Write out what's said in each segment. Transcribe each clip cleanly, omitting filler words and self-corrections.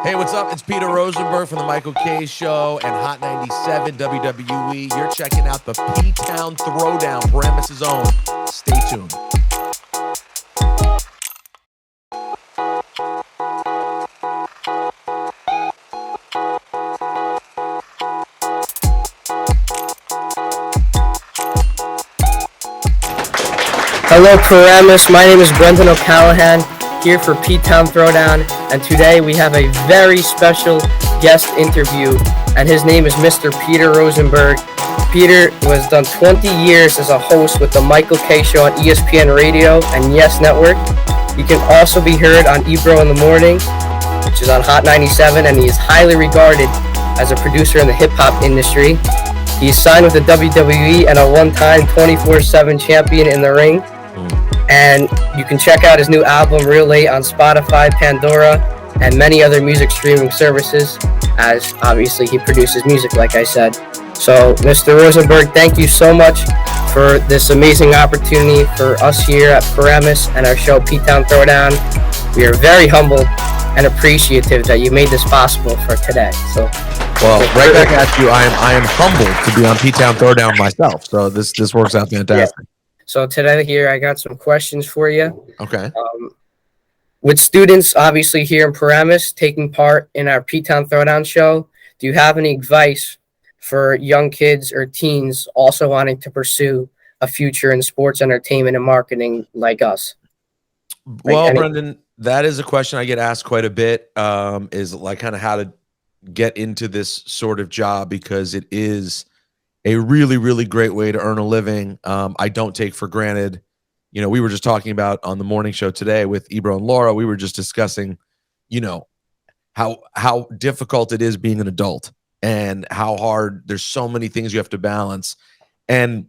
Hey, what's up? It's Peter Rosenberg from the Michael K Show and Hot 97 WWE. You're checking out the P-Town Throwdown, Paramus' own. Stay tuned. Hello, Paramus. My name is Brendan O'Callahan, here for P-Town Throwdown, and today we have a very special guest interview, and his name is Mr. Peter Rosenberg. Peter was done 20 years as a host with the Michael K Show on ESPN Radio and Yes Network. He can also be heard on Ebro in the Morning, which is on Hot 97, and he is highly regarded as a producer in the hip-hop industry. He is signed with the WWE and a one-time 24/7 champion in the ring. And you can check out his new album, Real Late, on Spotify, Pandora, and many other music streaming services, as obviously he produces music, like I said. So, Mr. Rosenberg, thank you so much for this amazing opportunity for us here at Paramus and our show, P-Town Throwdown. We are very humbled and appreciative that you made this possible for today. So, well, right back at you. I am humbled to be on P-Town Throwdown myself. So this works out fantastic. Yeah. So today here, I got some questions for you. Okay. With students, obviously, here in Paramus, taking part in our P-Town Throwdown show, do you have any advice for young kids or teens also wanting to pursue a future in sports, entertainment, and marketing like us? Well, Brendan, that is a question I get asked quite a bit, is like kind of how to get into this sort of job, because it is a really, really great way to earn a living. I don't take for granted. You know, we were just talking about on the morning show today with Ebro and Laura, we were just discussing, you know, how difficult it is being an adult and how hard, there's so many things you have to balance. And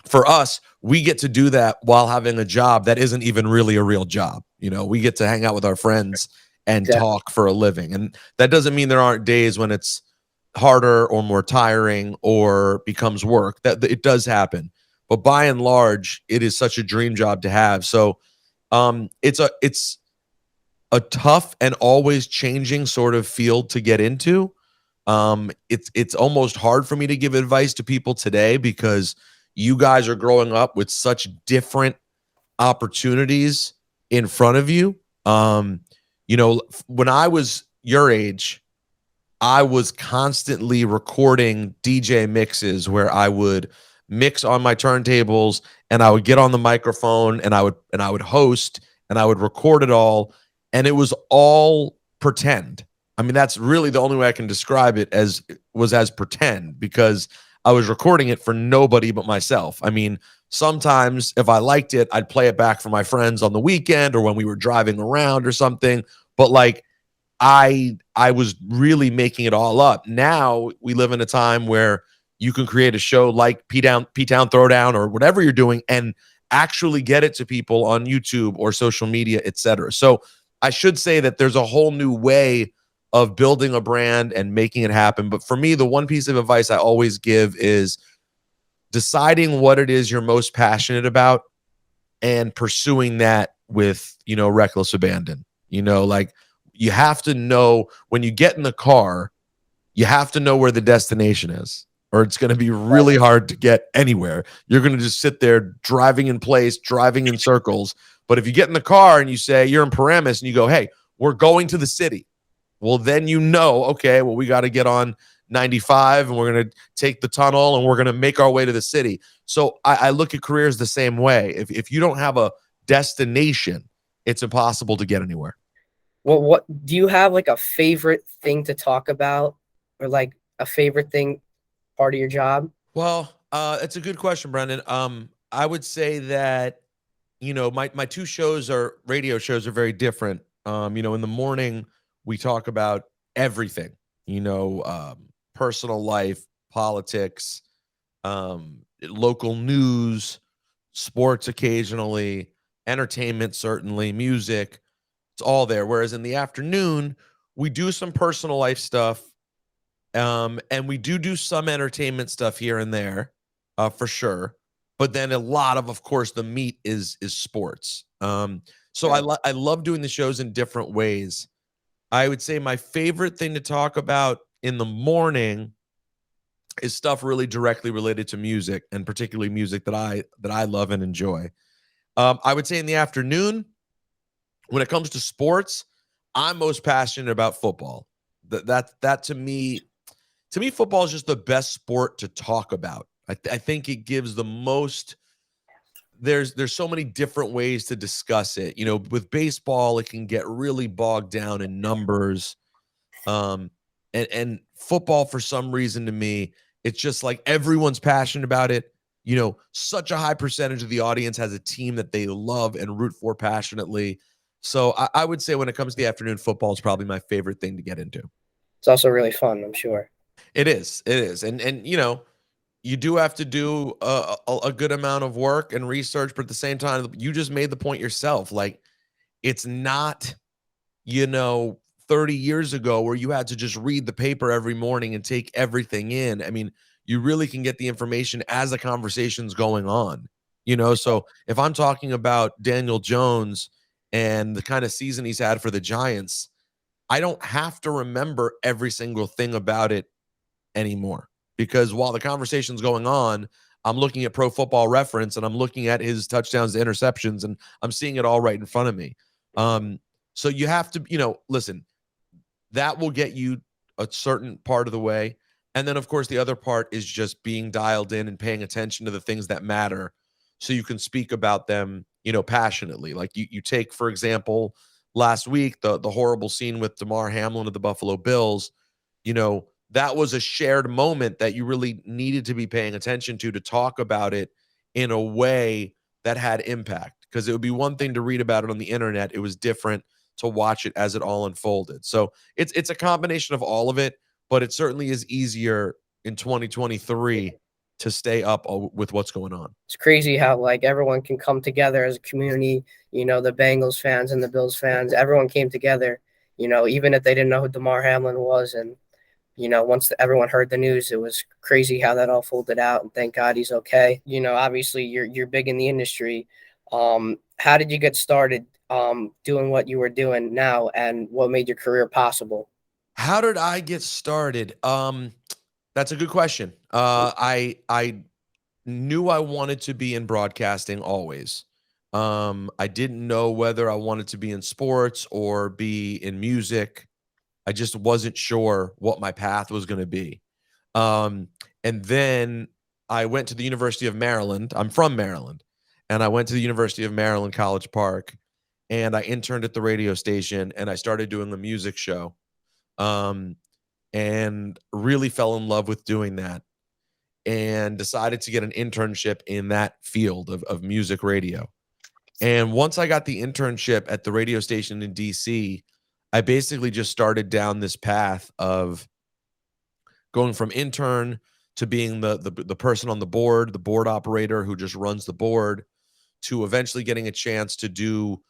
for us, we get to do that while having a job that isn't even really a real job. You know, we get to hang out with our friends and talk for a living. And that doesn't mean there aren't days when it's harder or more tiring or becomes work. That it does happen, but by and large, it is such a dream job to have. So it's a tough and always changing sort of field to get into. It's almost hard for me to give advice to people today because you guys are growing up with such different opportunities in front of you. You know, when I was your age, I was constantly recording DJ mixes where I would mix on my turntables and I would get on the microphone and I would host and I would record it all, and it was all pretend. I mean, that's really the only way I can describe it, as pretend, because I was recording it for nobody but myself. I mean, sometimes if I liked it, I'd play it back for my friends on the weekend or when we were driving around or something, but like I was really making it all up. Now we live in a time where you can create a show like P-Town Throwdown or whatever you're doing and actually get it to people on YouTube or social media, etc. So I should say that there's a whole new way of building a brand and making it happen. But for me, the one piece of advice I always give is deciding what it is you're most passionate about and pursuing that with, you know, reckless abandon. You know, like, you have to know when you get in the car, you have to know where the destination is, or it's going to be really hard to get anywhere. You're going to just sit there driving in place, driving in circles. But if you get in the car and you say you're in Paramus and you go, hey, we're going to the city. Well, then you know, okay, well, we got to get on 95 and we're going to take the tunnel and we're going to make our way to the city. So I look at careers the same way. If you don't have a destination, it's impossible to get anywhere. Well, what do you have, like a favorite thing to talk about, or like a favorite thing part of your job? Well, it's a good question, Brendan. I would say that, you know, my two shows are radio shows are very different. You know, in the morning we talk about everything, you know, personal life, politics, local news, sports occasionally, entertainment, certainly, music. It's all there. Whereas in the afternoon, we do some personal life stuff, and we do some entertainment stuff here and there, for sure. But then a lot of course, the meat is sports. So I love doing the shows in different ways. I would say my favorite thing to talk about in the morning is stuff really directly related to music, and particularly music that I love and enjoy. I would say in the afternoon, when it comes to sports, I'm most passionate about football. That to me, football is just the best sport to talk about. I think it gives the most. There's so many different ways to discuss it. You know, with baseball, it can get really bogged down in numbers. Um, and football, for some reason, to me, it's just like everyone's passionate about it. You know, such a high percentage of the audience has a team that they love and root for passionately. So I would say when it comes to the afternoon, football is probably my favorite thing to get into. It's also really fun, I'm sure. It is, and you know, you do have to do a good amount of work and research, but at the same time, you just made the point yourself. Like, it's not, you know, 30 years ago where you had to just read the paper every morning and take everything in. I mean, you really can get the information as the conversation's going on, you know? So if I'm talking about Daniel Jones and the kind of season he's had for the Giants, I don't have to remember every single thing about it anymore, because while the conversation's going on, I'm looking at Pro Football Reference and I'm looking at his touchdowns to interceptions and I'm seeing it all right in front of me. So you have to, you know, listen, that will get you a certain part of the way. And then, of course, the other part is just being dialed in and paying attention to the things that matter so you can speak about them, you know, passionately. Like you take, for example, last week, the horrible scene with Damar Hamlin of the Buffalo Bills. You know, that was a shared moment that you really needed to be paying attention to talk about it in a way that had impact. Because it would be one thing to read about it on the internet. It was different to watch it as it all unfolded. So it's a combination of all of it, but it certainly is easier in 2023 to stay up with what's going on. It's crazy how like everyone can come together as a community. You know, the Bengals fans and the Bills fans, everyone came together. You know, even if they didn't know who Damar Hamlin was, and you know, once everyone heard the news, it was crazy how that all folded out. And thank God he's okay. You know, obviously you're big in the industry. How did you get started doing what you were doing now, and what made your career possible? How did I get started? That's a good question. I knew I wanted to be in broadcasting always. I didn't know whether I wanted to be in sports or be in music. I just wasn't sure what my path was going to be. Um, and then I went to the University of Maryland. I'm from Maryland. And I went to the University of Maryland, College Park, and I interned at the radio station and I started doing a music show. Um, and really fell in love with doing that and decided to get an internship in that field of music radio. And once I got the internship at the radio station in DC, I basically just started down this path of going from intern to being the person on the board operator who just runs the board, to eventually getting a chance to do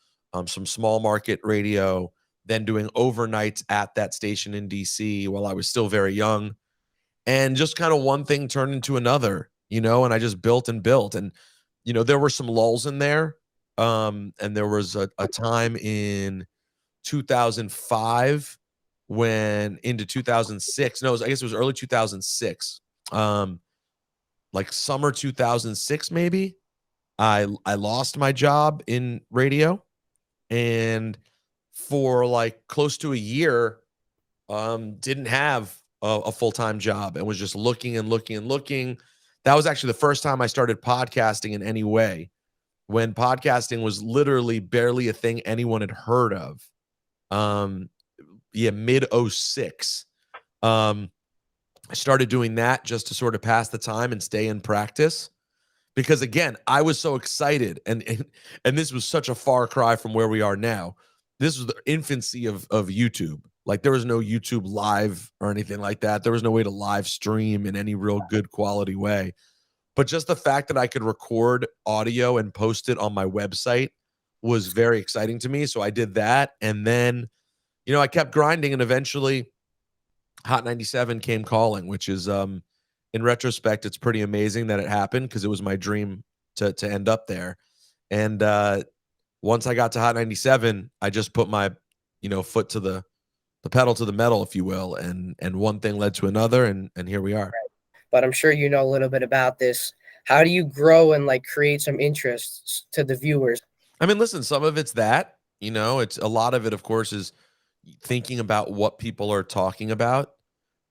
some small market radio, then doing overnights at that station in DC while I was still very young. And just kind of one thing turned into another, you know, and I just built and built. And, you know, there were some lulls in there. And there was a time in 2005 when into 2006, no, I guess it was early 2006, like summer 2006, maybe. I lost my job in radio, and for like close to a year, didn't have a full-time job and was just looking and looking and looking. That was actually the first time I started podcasting in any way, when podcasting was literally barely a thing anyone had heard of. Yeah, mid 06. I started doing that just to sort of pass the time and stay in practice. Because again, I was so excited, and this was such a far cry from where we are now. This was the infancy of YouTube. Like, there was no YouTube live or anything like that. There was no way to live stream in any real good quality way. But just the fact that I could record audio and post it on my website was very exciting to me. So I did that. And then, you know, I kept grinding, and eventually Hot 97 came calling, which is, in retrospect, it's pretty amazing that it happened, because it was my dream to end up there. And once I got to Hot 97, I just put my, you know, foot to the pedal to the metal, if you will, and one thing led to another, and here we are. But I'm sure you know a little bit about this. How do you grow and like create some interest to the viewers? I mean, listen, some of it's that, it's a lot of it, of course, is thinking about what people are talking about.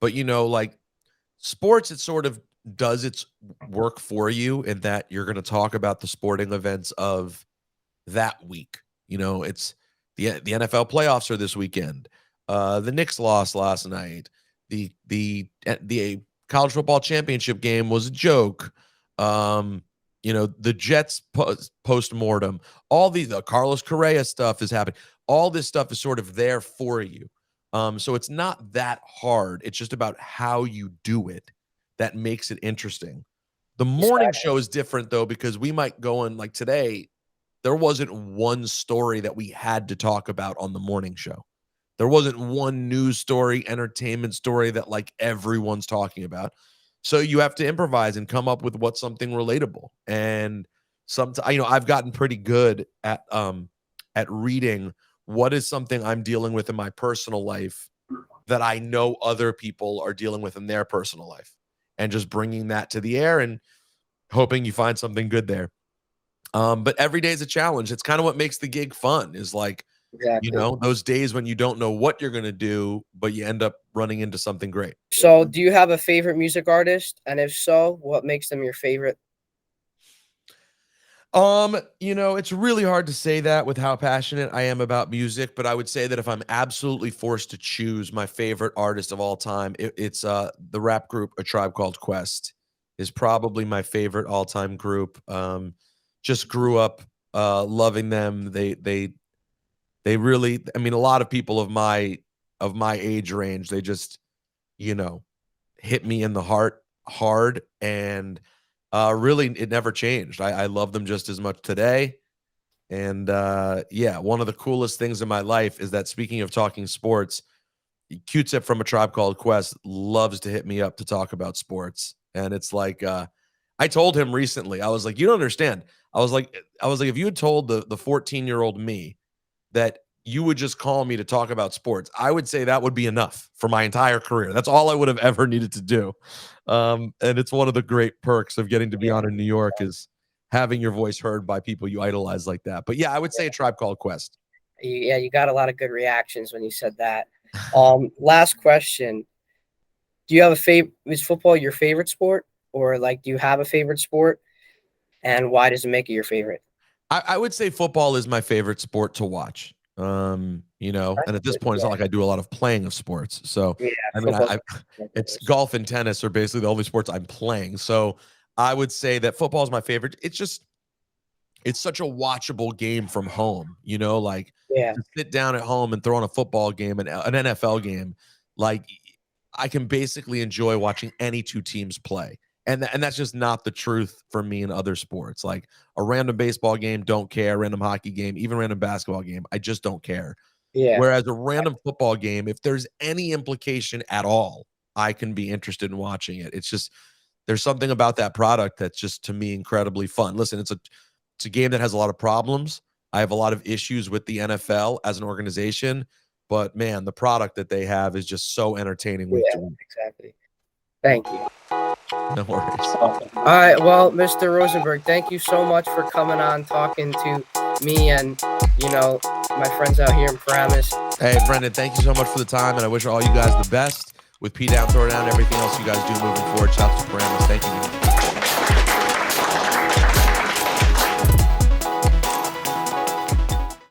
But, like sports, it sort of does its work for you in that you're going to talk about the sporting events of that week. It's the NFL playoffs are this weekend. The Knicks lost last night. The college football championship game was a joke. The Jets post-mortem, all these Carlos Correa stuff is happening. All this stuff is sort of there for you. So it's not that hard. It's just about how you do it that makes it interesting. The morning show is different though, because we might go in like today, there wasn't one story that we had to talk about on the morning show. There wasn't one news story, entertainment story that like everyone's talking about. So you have to improvise and come up with what's something relatable. And sometimes, I've gotten pretty good at reading what is something I'm dealing with in my personal life that I know other people are dealing with in their personal life, and just bringing that to the air and hoping you find something good there. But every day is a challenge. It's kind of what makes the gig fun, is like, Exactly. those days when you don't know what you're going to do, but you end up running into something great. So do you have a favorite music artist? And if so, what makes them your favorite? It's really hard to say that with how passionate I am about music, but I would say that if I'm absolutely forced to choose my favorite artist of all time, it's the rap group A Tribe Called Quest is probably my favorite all-time group. Just grew up loving them. They really, I mean, a lot of people of my age range, they just, hit me in the heart hard, and really it never changed. I love them just as much today. And one of the coolest things in my life is that, speaking of talking sports, Q-Tip from A Tribe Called Quest loves to hit me up to talk about sports. And it's like, I told him recently, I was like, you don't understand. I was like, if you had told the 14-year-old me that you would just call me to talk about sports, I would say that would be enough for my entire career. That's all I would have ever needed to do. And it's one of the great perks of getting to be on in New York, is having your voice heard by people you idolize like that. But yeah, I would say A Tribe Called Quest. Yeah, you got a lot of good reactions when you said that. Last question. Do you have a favorite? Is football your favorite sport? Or like, do you have a favorite sport? And why does it make it your favorite? I would say football is my favorite sport to watch. And at this point, it's not like I do a lot of playing of sports. So, Yeah, I mean, it's golf and tennis are basically the only sports I'm playing. So I would say that football is my favorite. It's such a watchable game from home, like yeah, to sit down at home and throw on a football game and an NFL game. Like, I can basically enjoy watching any two teams play. And that's just not the truth for me in other sports. Like a random baseball game, don't care. Random hockey game, even random basketball game, I just don't care. yeah. Whereas a random football game, if there's any implication at all, I can be interested in watching it. It's just, there's something about that product that's just, to me, incredibly fun. Listen, it's a game that has a lot of problems. I have a lot of issues with the NFL as an organization, but man, the product that they have is just so entertaining week to week. Exactly. Thank you. No worries. All right. Well, Mr. Rosenberg, thank you so much for coming on, talking to me and, my friends out here in Paramus. Hey, Brendan, thank you so much for the time, and I wish all you guys the best with P Down, Throw Down, everything else you guys do moving forward. Shout out to Paramus. Thank you.